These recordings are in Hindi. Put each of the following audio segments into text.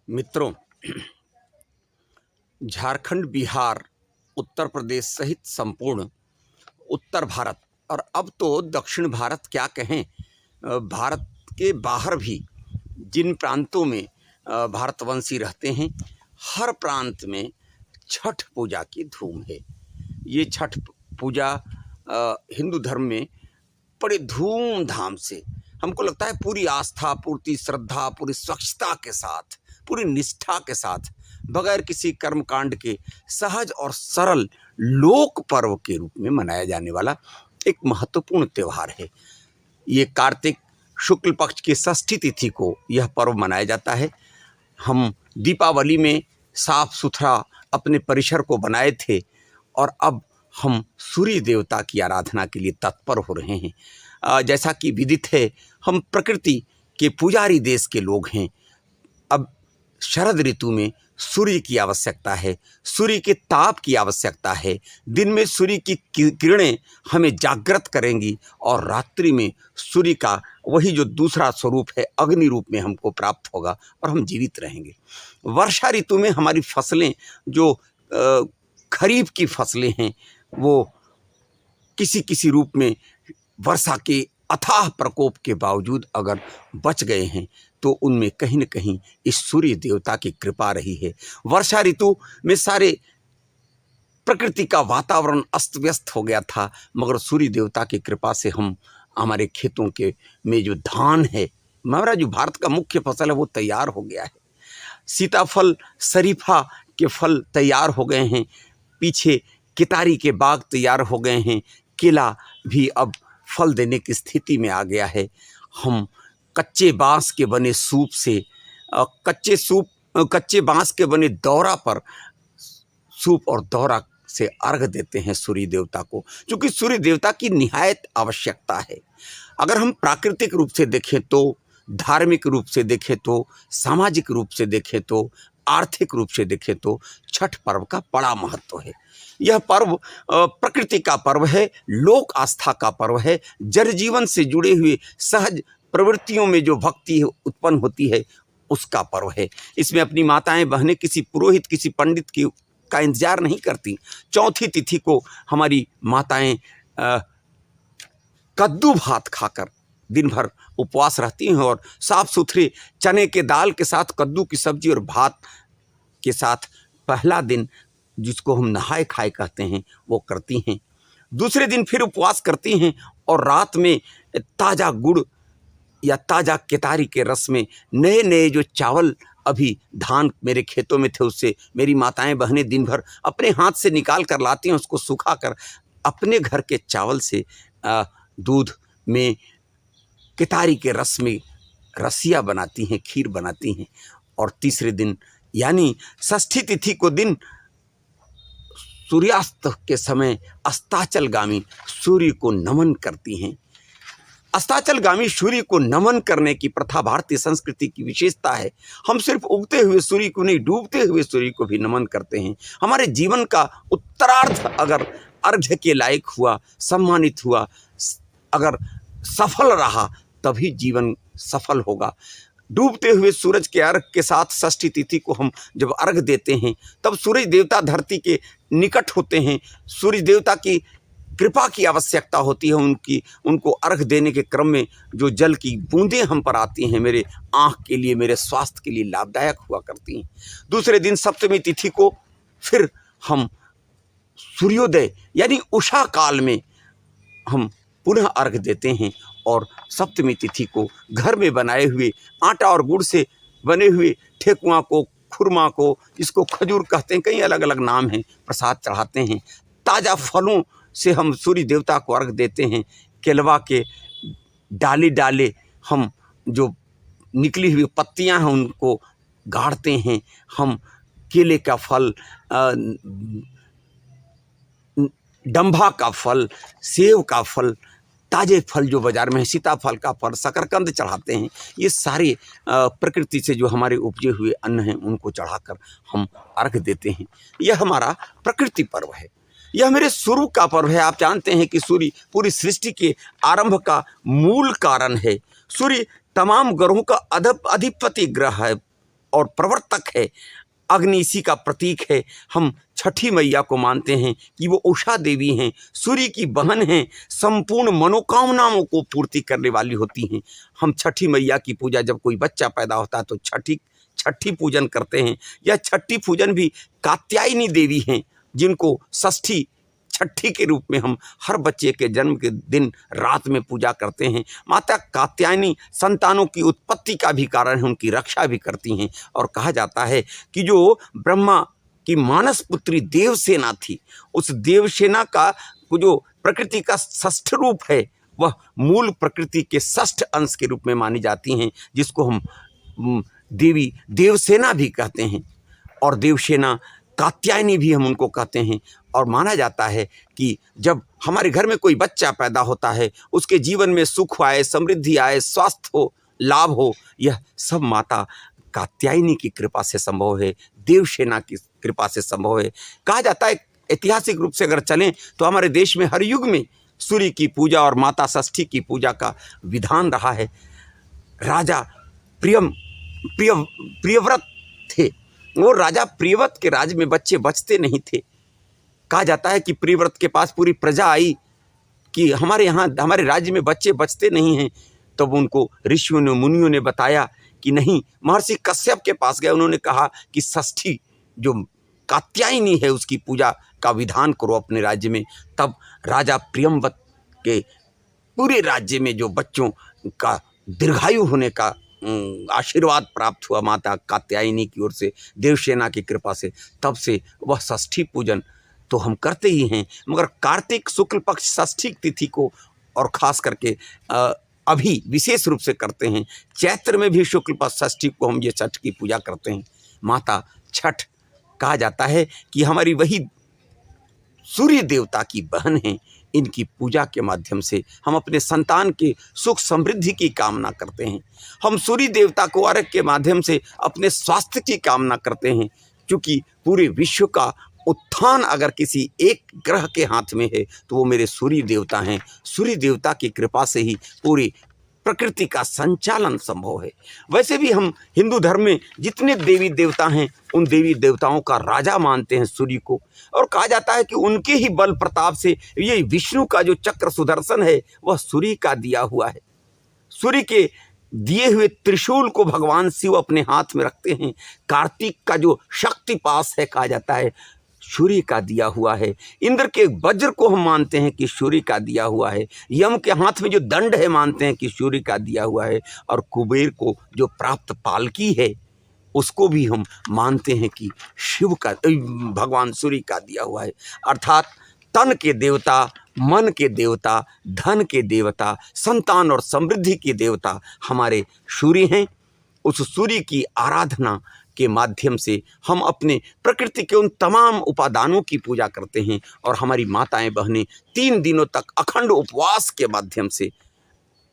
मित्रों, झारखंड, बिहार, उत्तर प्रदेश सहित संपूर्ण उत्तर भारत और अब तो दक्षिण भारत क्या कहें, भारत के बाहर भी जिन प्रांतों में भारतवंशी रहते हैं, हर प्रांत में छठ पूजा की धूम है। ये छठ पूजा हिंदू धर्म में बड़े धूमधाम से, हमको लगता है पूरी आस्था, पूरी श्रद्धा, पूरी स्वच्छता के साथ, पूरी निष्ठा के साथ, बगैर किसी कर्मकांड के सहज और सरल लोक पर्व के रूप में मनाया जाने वाला एक महत्वपूर्ण त्यौहार है। ये कार्तिक शुक्ल पक्ष की षष्ठी तिथि को यह पर्व मनाया जाता है। हम दीपावली में साफ सुथरा अपने परिसर को बनाए थे और अब हम सूर्य देवता की आराधना के लिए तत्पर हो रहे हैं। जैसा कि विदित है, हम प्रकृति के पुजारी देश के लोग हैं। अब शरद ऋतु में सूर्य की आवश्यकता है, सूर्य के ताप की आवश्यकता है। दिन में सूर्य की किरणें हमें जागृत करेंगी और रात्रि में सूर्य का वही जो दूसरा स्वरूप है, अग्नि रूप में हमको प्राप्त होगा और हम जीवित रहेंगे। वर्षा ऋतु में हमारी फसलें, जो खरीफ की फसलें हैं, वो किसी किसी रूप में वर्षा के अथाह प्रकोप के बावजूद अगर बच गए हैं तो उनमें कहीं न कहीं इस सूर्य देवता की कृपा रही है। वर्षा ऋतु में सारे प्रकृति का वातावरण अस्त व्यस्त हो गया था, मगर सूर्य देवता की कृपा से हमारे खेतों के में जो धान है, हमारा जो भारत का मुख्य फसल है, वो तैयार हो गया है। सीताफल, शरीफा के फल तैयार हो गए हैं, पीछे कितारी के बाग तैयार हो गए हैं, केला भी अब फल देने की स्थिति में आ गया है। हम कच्चे बांस के बने सूप से, कच्चे बांस के बने दौरा पर सूप और दौरा से अर्घ देते हैं सूर्य देवता को, क्योंकि सूर्य देवता की निहायत आवश्यकता है। अगर हम प्राकृतिक रूप से देखें तो, धार्मिक रूप से देखें तो, सामाजिक रूप से देखें तो, आर्थिक रूप से देखें तो छठ पर्व का बड़ा महत्व है। यह पर्व प्रकृति का पर्व है, लोक आस्था का पर्व है, जन जीवन से जुड़े हुए सहज प्रवृत्तियों में जो भक्ति उत्पन्न होती है उसका पर्व है। इसमें अपनी माताएं बहनें किसी पुरोहित, किसी पंडित का इंतजार नहीं करती। चौथी तिथि को हमारी माताएं कद्दू भात खाकर दिन भर उपवास रहती हैं और साफ सुथरे चने के दाल के साथ कद्दू की सब्जी और भात के साथ पहला दिन, जिसको हम नहाए खाए कहते हैं, वो करती हैं। दूसरे दिन फिर उपवास करती हैं और रात में ताज़ा गुड़ या ताज़ा केतारी के रस में नए नए जो चावल, अभी धान मेरे खेतों में थे, उससे मेरी माताएं बहनें दिन भर अपने हाथ से निकाल कर लाती हैं, उसको सुखा कर अपने घर के चावल से दूध में केतारी के रस में रसिया बनाती हैं, खीर बनाती हैं। और तीसरे दिन यानी षष्ठी तिथि को दिन सूर्यास्त के समय अस्ताचलगामी सूर्य को नमन करती हैं। अस्ताचलगामी सूर्य को नमन करने की प्रथा भारतीय संस्कृति की विशेषता है। हम सिर्फ उगते हुए सूर्य को नहीं, डूबते हुए सूर्य को भी नमन करते हैं। हमारे जीवन का उत्तरार्ध अगर अर्घ्य के लायक हुआ, सम्मानित हुआ, अगर सफल रहा, तभी जीवन सफल होगा। डूबते हुए सूरज के अर्घ के साथ षष्ठी तिथि को हम जब अर्घ देते हैं, तब सूरज देवता धरती के निकट होते हैं। सूर्य देवता की कृपा की आवश्यकता होती है। उनको अर्घ देने के क्रम में जो जल की बूंदें हम पर आती हैं, मेरे आँख के लिए, मेरे स्वास्थ्य के लिए लाभदायक हुआ करती हैं। दूसरे दिन सप्तमी तिथि को फिर हम सूर्योदय यानी उषा काल में हम पुनः अर्घ देते हैं और सप्तमी तिथि को घर में बनाए हुए आटा और गुड़ से बने हुए ठेकुआ को, खुरमा को, इसको खजूर कहते हैं, कई अलग अलग नाम हैं, प्रसाद चढ़ाते हैं। ताज़ा फलों से हम सूर्य देवता को अर्घ देते हैं। केलवा के डाले डाले हम जो निकली हुई पत्तियां हैं उनको गाड़ते हैं। हम केले का फल, डंभा का फल, सेव का फल, ताज़े फल जो बाज़ार में है, सीताफल का फल, शकरकंद चढ़ाते हैं। ये सारे प्रकृति से जो हमारे उपजे हुए अन्न हैं उनको चढ़ाकर हम अर्घ देते हैं। यह हमारा प्रकृति पर्व है, यह मेरे स्वरूप का पर्व है। आप जानते हैं कि सूर्य पूरी सृष्टि के आरंभ का मूल कारण है। सूर्य तमाम ग्रहों का अधिपति ग्रह है, और प्रवर्तक है, अग्नि इसी का प्रतीक है। हम छठी मैया को मानते हैं कि वो उषा देवी हैं, सूर्य की बहन हैं, संपूर्ण मनोकामनाओं को पूर्ति करने वाली होती हैं। हम छठी मैया की पूजा, जब कोई बच्चा पैदा होता है तो छठी पूजन करते हैं। यह छठी पूजन भी कात्यायनी देवी हैं, जिनको षष्ठी छठी के रूप में हम हर बच्चे के जन्म के दिन रात में पूजा करते हैं। माता कात्यायनी संतानों की उत्पत्ति का भी कारण है, उनकी रक्षा भी करती हैं। और कहा जाता है कि जो ब्रह्मा की मानस पुत्री देवसेना थी, उस देवसेना का जो प्रकृति का षष्ठ रूप है, वह मूल प्रकृति के षष्ठ अंश के रूप में मानी जाती हैं, जिसको हम देवी देवसेना भी कहते हैं और देवसेना कात्यायनी भी हम उनको कहते हैं। और माना जाता है कि जब हमारे घर में कोई बच्चा पैदा होता है, उसके जीवन में सुख आए, समृद्धि आए, स्वास्थ्य हो, लाभ हो, यह सब माता कात्यायनी की कृपा से संभव है, देवसेना की कृपा से संभव है। कहा जाता है ऐतिहासिक रूप से अगर चलें तो हमारे देश में हर युग में सूर्य की पूजा और माता षष्ठी की पूजा का विधान रहा है। राजा प्रियव्रत थे, वो राजा प्रियव्रत के राज में बच्चे बचते नहीं थे। कहा जाता है कि प्रियव्रत के पास पूरी प्रजा आई कि हमारे यहाँ हमारे राज्य में बच्चे बचते नहीं हैं। तब उनको ऋषियों ने मुनियों ने बताया कि नहीं, महर्षि कश्यप के पास गए, उन्होंने कहा कि षष्ठी जो कात्यायनी है उसकी पूजा का विधान करो अपने राज्य में। तब राजा प्रियव्रत के पूरे राज्य में जो बच्चों का दीर्घायु होने का आशीर्वाद प्राप्त हुआ माता कात्यायनी की ओर से, देवसेना की कृपा से, तब से वह षष्ठी पूजन तो हम करते ही हैं। मगर कार्तिक शुक्ल पक्ष षष्ठी तिथि को और ख़ास करके अभी विशेष रूप से करते हैं। चैत्र में भी शुक्ल पक्ष षष्ठी को हम ये छठ की पूजा करते हैं। माता छठ कहा जाता है कि हमारी वही सूर्य देवता की बहन हैं। इनकी पूजा के माध्यम से हम अपने संतान के सुख समृद्धि की कामना करते हैं। हम सूर्य देवता को अर्घ्य के माध्यम से अपने स्वास्थ्य की कामना करते हैं, क्योंकि पूरे विश्व का उत्थान अगर किसी एक ग्रह के हाथ में है तो वो मेरे सूर्य देवता हैं। सूर्य देवता की कृपा से ही पूरी प्रकृति का संचालन संभव है। वैसे भी हम हिंदू धर्म में जितने देवी देवता हैं, उन देवी देवताओं का राजा मानते हैं सूर्य को। और कहा जाता है कि उनके ही बल प्रताप से ये विष्णु का जो चक्र सुदर्शन है वह सूर्य का दिया हुआ है। सूर्य के दिए हुए त्रिशूल को भगवान शिव अपने हाथ में रखते हैं। कार्तिक का जो शक्तिपाश है, कहा जाता है सूर्य का दिया हुआ है। इंद्र के वज्र को हम मानते हैं कि सूर्य का दिया हुआ है। यम के हाथ में जो दंड है मानते हैं कि सूर्य का दिया हुआ है। और कुबेर को जो प्राप्त पालकी है उसको भी हम मानते हैं कि शिव का, भगवान सूर्य का दिया हुआ है। अर्थात तन के देवता, मन के देवता, धन के देवता, संतान और समृद्धि के देवता हमारे सूर्य हैं। उस सूर्य की आराधना के माध्यम से हम अपने प्रकृति के उन तमाम उपादानों की पूजा करते हैं। और हमारी माताएं बहनें 3 दिनों तक अखंड उपवास के माध्यम से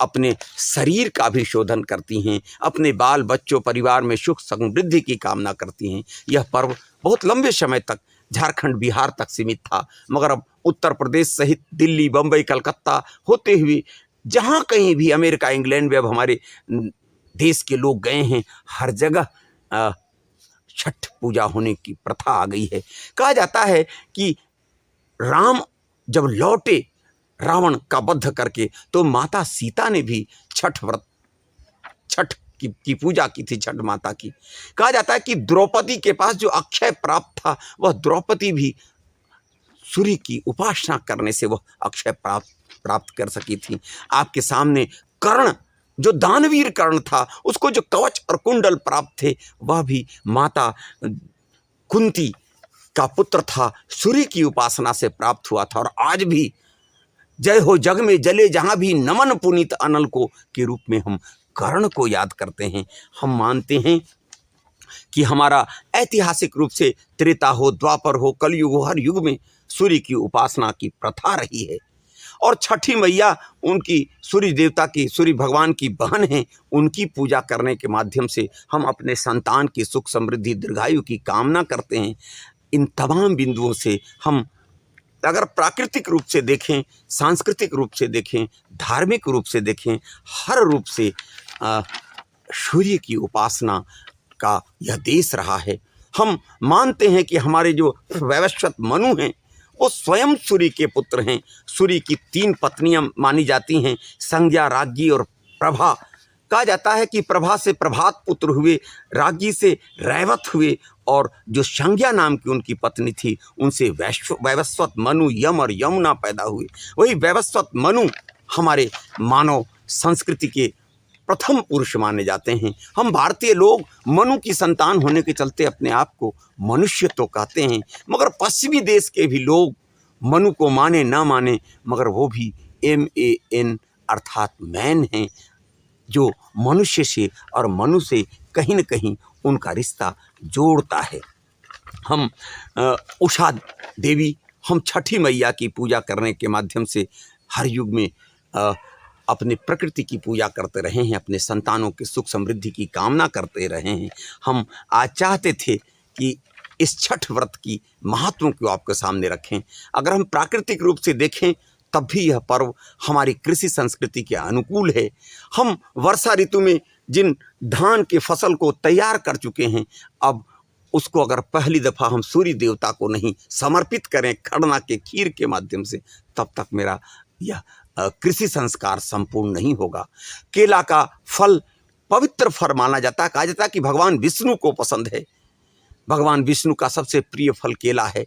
अपने शरीर का भी शोधन करती हैं, अपने बाल बच्चों परिवार में सुख समृद्धि की कामना करती हैं। यह पर्व बहुत लंबे समय तक झारखंड बिहार तक सीमित था, मगर अब उत्तर प्रदेश सहित दिल्ली, बम्बई, कलकत्ता होते हुए जहाँ कहीं भी अमेरिका, इंग्लैंड में अब हमारे देश के लोग गए हैं, हर जगह छठ पूजा होने की प्रथा आ गई है। कहा जाता है कि राम जब लौटे रावण का वध करके, तो माता सीता ने भी छठ की पूजा की थी, छठ माता की। कहा जाता है कि द्रौपदी के पास जो अक्षय प्राप्त था, वह द्रौपदी भी सूर्य की उपासना करने से वह अक्षय प्राप्त कर सकी थी। आपके सामने कर्ण, जो दानवीर कर्ण था, उसको जो कवच और कुंडल प्राप्त थे, वह भी माता कुंती का पुत्र था, सूर्य की उपासना से प्राप्त हुआ था। और आज भी जय हो जग में जले जहाँ भी नमन पुनीत अनल को के रूप में हम कर्ण को याद करते हैं। हम मानते हैं कि हमारा ऐतिहासिक रूप से त्रेता हो, द्वापर हो, कलयुग हो, हर युग में सूर्य की उपासना की प्रथा रही है। और छठी मैया उनकी सूर्य देवता की, सूर्य भगवान की बहन हैं। उनकी पूजा करने के माध्यम से हम अपने संतान की सुख समृद्धि दीर्घायु की कामना करते हैं। इन तमाम बिंदुओं से हम अगर प्राकृतिक रूप से देखें, सांस्कृतिक रूप से देखें, धार्मिक रूप से देखें, हर रूप से सूर्य की उपासना का यह देश रहा है। हम मानते हैं कि हमारे जो वैवस्वत मनु हैं वो स्वयं सूर्य के पुत्र हैं। सूर्य की 3 पत्नियां मानी जाती हैं, संज्ञा, राज्ञी और प्रभा। कहा जाता है कि प्रभा से प्रभात पुत्र हुए, राज्ञी से रैवत हुए और जो संज्ञा नाम की उनकी पत्नी थी उनसे वैवस्वत मनु, यम और यमुना पैदा हुए। वही वैवस्वत मनु हमारे मानव संस्कृति के प्रथम पुरुष माने जाते हैं। हम भारतीय लोग मनु की संतान होने के चलते अपने आप को मनुष्य तो कहते हैं, मगर पश्चिमी देश के भी लोग मनु को माने ना माने मगर वो भी MAN अर्थात मैन हैं, जो मनुष्य से और मनु से कहीं न कहीं उनका रिश्ता जोड़ता है। हम उषा देवी, हम छठी मैया की पूजा करने के माध्यम से हर युग में अपने प्रकृति की पूजा करते रहे हैं, अपने संतानों के सुख समृद्धि की कामना करते रहे हैं। हम आज चाहते थे कि इस छठ व्रत की महत्व को आपके सामने रखें। अगर हम प्राकृतिक रूप से देखें तब भी यह पर्व हमारी कृषि संस्कृति के अनुकूल है। हम वर्षा ऋतु में जिन धान के फसल को तैयार कर चुके हैं, अब उसको अगर पहली दफ़ा हम सूर्य देवता को नहीं समर्पित करें खरना के खीर के माध्यम से, तब तक मेरा यह कृषि संस्कार संपूर्ण नहीं होगा। केला का फल पवित्र फल माना जाता है। कहा जाता है कि भगवान विष्णु को पसंद है, भगवान विष्णु का सबसे प्रिय फल केला है।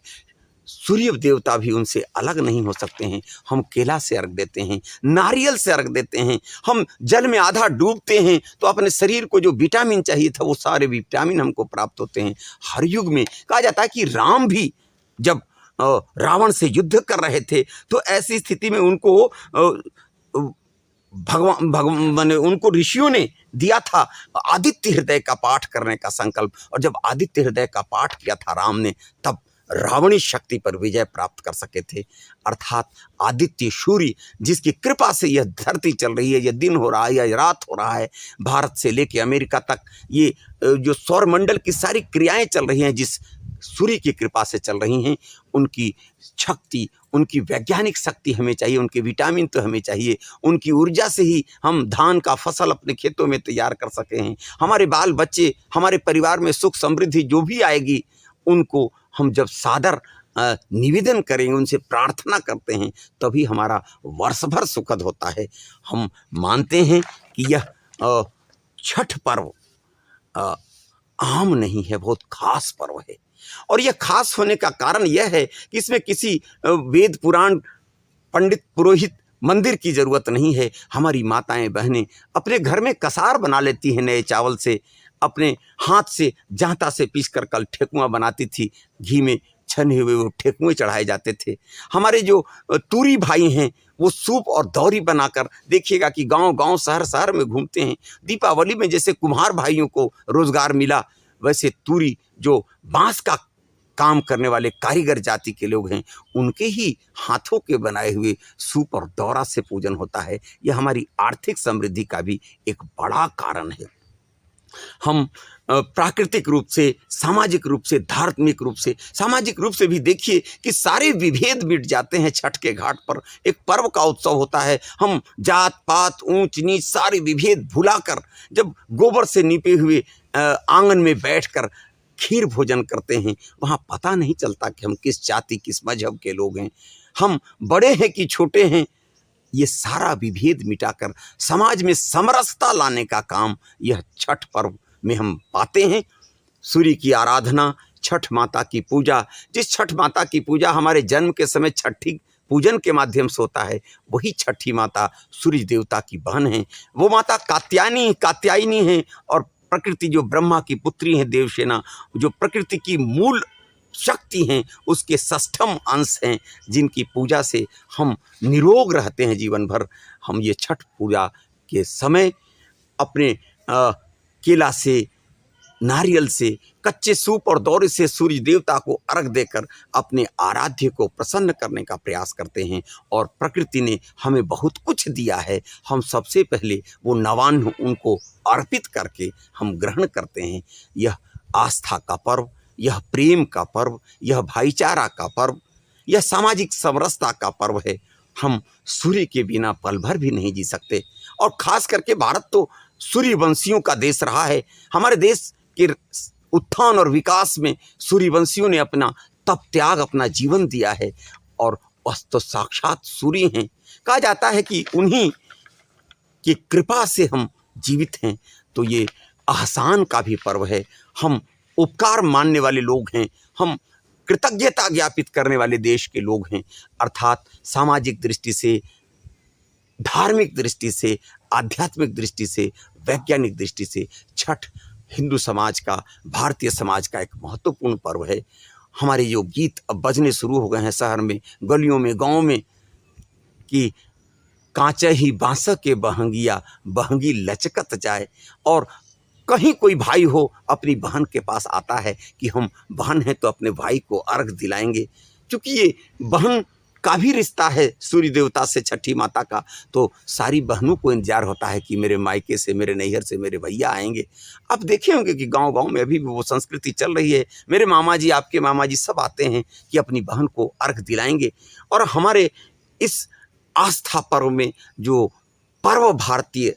सूर्य देवता भी उनसे अलग नहीं हो सकते हैं। हम केला से अर्घ देते हैं, नारियल से अर्घ देते हैं। हम जल में आधा डूबते हैं तो अपने शरीर को जो विटामिन चाहिए था वो सारे विटामिन हमको प्राप्त होते हैं। हर युग में कहा जाता है कि राम भी जब रावण से युद्ध कर रहे थे तो ऐसी स्थिति में उनको भगवान उनको ऋषियों ने दिया था आदित्य हृदय का पाठ करने का संकल्प, और जब आदित्य हृदय का पाठ किया था राम ने, तब रावणी शक्ति पर विजय प्राप्त कर सके थे। अर्थात आदित्य सूर्य जिसकी कृपा से यह धरती चल रही है, यह दिन हो रहा है, यह रात हो रहा है, भारत से लेकर अमेरिका तक ये जो सौरमंडल की सारी क्रियाएं चल रही हैं, जिस सूर्य की कृपा से चल रही हैं, उनकी शक्ति, उनकी वैज्ञानिक शक्ति हमें चाहिए, उनके विटामिन तो हमें चाहिए। उनकी ऊर्जा से ही हम धान का फसल अपने खेतों में तैयार कर सके हैं। हमारे बाल बच्चे, हमारे परिवार में सुख समृद्धि जो भी आएगी, उनको हम जब सादर निवेदन करेंगे, उनसे प्रार्थना करते हैं, तभी हमारा वर्ष भर सुखद होता है। हम मानते हैं कि यह छठ पर्व आम नहीं है, बहुत खास पर्व है। और यह खास होने का कारण यह है कि इसमें किसी वेद पुराण पंडित पुरोहित मंदिर की ज़रूरत नहीं है। हमारी माताएं बहनें अपने घर में कसार बना लेती हैं नए चावल से, अपने हाथ से जांता से पीसकर कल ठेकुआ बनाती थी, घी में छने हुए वो ठेकुए चढ़ाए जाते थे। हमारे जो तूरी भाई हैं वो सूप और दौरी बनाकर, देखिएगा कि गांव-गांव शहर-शहर में घूमते हैं। दीपावली में जैसे कुम्हार भाइयों को रोजगार मिला, वैसे तूरी जो बांस का काम करने वाले कारीगर जाति के लोग हैं, उनके ही हाथों के बनाए हुए सूप और दौरा से पूजन होता है। यह हमारी आर्थिक समृद्धि का भी एक बड़ा कारण है। हम प्राकृतिक रूप से, सामाजिक रूप से, धार्मिक रूप से, सामाजिक रूप से भी देखिए कि सारे विभेद मिट जाते हैं। छठ के घाट पर एक पर्व का उत्सव होता है। हम जात पात, ऊंच नीच सारे विभेद भुलाकर जब गोबर से नीपे हुए आंगन में बैठकर खीर भोजन करते हैं, वहाँ पता नहीं चलता कि हम किस जाति, किस मजहब के लोग हैं, हम बड़े हैं कि छोटे हैं। ये सारा विभेद मिटाकर समाज में समरसता लाने का काम यह छठ पर्व में हम पाते हैं। सूर्य की आराधना, छठ माता की पूजा, जिस छठ माता की पूजा हमारे जन्म के समय छठी पूजन के माध्यम से होता है, वही छठी माता सूर्य देवता की बहन है। वो माता कात्यायनी है, और प्रकृति जो ब्रह्मा की पुत्री है देवसेना, जो प्रकृति की मूल शक्ति हैं, उसके षष्ठम अंश हैं, जिनकी पूजा से हम निरोग रहते हैं जीवन भर। हम ये छठ पूजा के समय अपने केला से, नारियल से, कच्चे सूप और दौरे से सूर्य देवता को अर्घ देकर अपने आराध्य को प्रसन्न करने का प्रयास करते हैं। और प्रकृति ने हमें बहुत कुछ दिया है, हम सबसे पहले वो नवान्न उनको अर्पित करके हम ग्रहण करते हैं। यह आस्था का पर्व, यह प्रेम का पर्व, यह भाईचारा का पर्व, यह सामाजिक समरसता का पर्व है। हम सूर्य के बिना पल भर भी नहीं जी सकते। और खास करके भारत तो सूर्यवंशियों का देश रहा है। हमारे देश के उत्थान और विकास में सूर्यवंशियों ने अपना तप त्याग, अपना जीवन दिया है और वह तो साक्षात सूर्य हैं। कहा जाता है कि उन्हीं की कृपा से हम जीवित हैं। तो ये आसान का भी पर्व है। हम उपकार मानने वाले लोग हैं, हम कृतज्ञता ज्ञापित करने वाले देश के लोग हैं। अर्थात सामाजिक दृष्टि से, धार्मिक दृष्टि से, आध्यात्मिक दृष्टि से, वैज्ञानिक दृष्टि से छठ हिंदू समाज का, भारतीय समाज का एक महत्वपूर्ण पर्व है। हमारे जो गीत अब बजने शुरू हो गए हैं शहर में, गलियों में, गाँव में, कि कांचा ही बांस के बहंगिया, बहंगी लचकत जाए। और कहीं कोई भाई हो अपनी बहन के पास आता है कि हम बहन हैं तो अपने भाई को अर्घ दिलाएंगे। क्योंकि ये बहन का भी रिश्ता है सूर्य देवता से, छठी माता का। तो सारी बहनों को इंतजार होता है कि मेरे मायके से, मेरे नैहर से मेरे भैया आएंगे। अब देखे होंगे कि गांव-गांव में अभी भी वो संस्कृति चल रही है। मेरे मामा जी, आपके मामा जी सब आते हैं कि अपनी बहन को अर्घ दिलाएंगे। और हमारे इस आस्था पर्व में जो पर्व भारतीय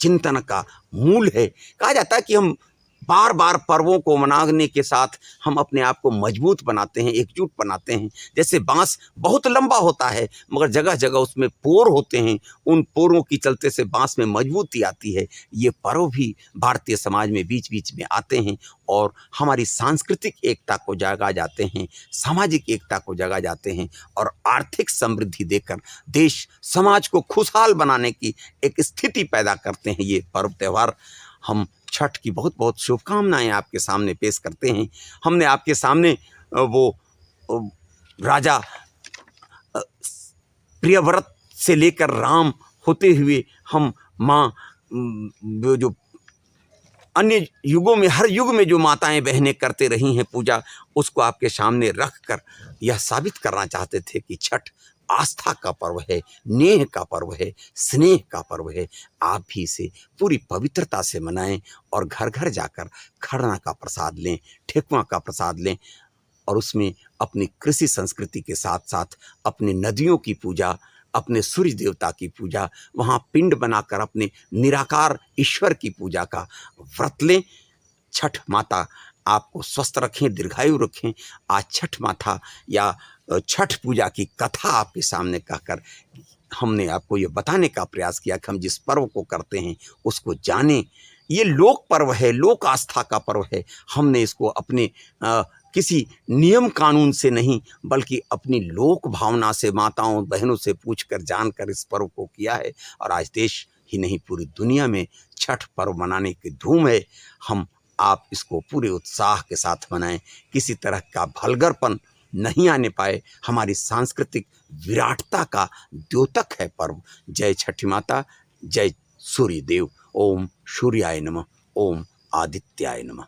चिंतन का मूल है, कहा जाता है कि हम बार बार पर्वों को मनाने के साथ हम अपने आप को मजबूत बनाते हैं, एकजुट बनाते हैं। जैसे बांस बहुत लंबा होता है मगर जगह जगह उसमें पोर होते हैं, उन पोरों की चलते से बांस में मजबूती आती है। ये पर्व भी भारतीय समाज में बीच बीच में आते हैं और हमारी सांस्कृतिक एकता को जगा जाते हैं, सामाजिक एकता को जगा जाते हैं और आर्थिक समृद्धि देकर देश समाज को खुशहाल बनाने की एक स्थिति पैदा करते हैं ये पर्व त्यौहार। हम छठ की बहुत बहुत शुभकामनाएं आपके सामने पेश करते हैं। हमने आपके सामने वो राजा प्रियव्रत से लेकर राम होते हुए हम माँ जो अन्य युगों में, हर युग में जो माताएं बहनें करते रही हैं पूजा, उसको आपके सामने रख कर यह साबित करना चाहते थे कि छठ आस्था का पर्व है, नेह का पर्व है, स्नेह का पर्व है। आप भी इसे पूरी पवित्रता से मनाएं और घर घर जाकर खरना का प्रसाद लें, ठेकुआ का प्रसाद लें और उसमें अपनी कृषि संस्कृति के साथ साथ अपनी नदियों की पूजा, अपने सूर्य देवता की पूजा, वहाँ पिंड बनाकर अपने निराकार ईश्वर की पूजा का व्रत लें। छठ माता आपको स्वस्थ रखें, दीर्घायु रखें। आज छठ माता या छठ पूजा की कथा आपके सामने कहकर हमने आपको ये बताने का प्रयास किया कि हम जिस पर्व को करते हैं उसको जानें। ये लोक पर्व है, लोक आस्था का पर्व है। हमने इसको अपने किसी नियम कानून से नहीं बल्कि अपनी लोक भावना से, माताओं बहनों से पूछकर जानकर इस पर्व को किया है। और आज देश ही नहीं पूरी दुनिया में छठ पर्व मनाने की धूम है। हम आप इसको पूरे उत्साह के साथ मनाएं, किसी तरह का भलगरपन नहीं आने पाए। हमारी सांस्कृतिक विराटता का द्योतक है पर्व। जय छठी माता, जय सूर्य देव। ओम सूर्याय नमः, ओम आदित्याय नमः।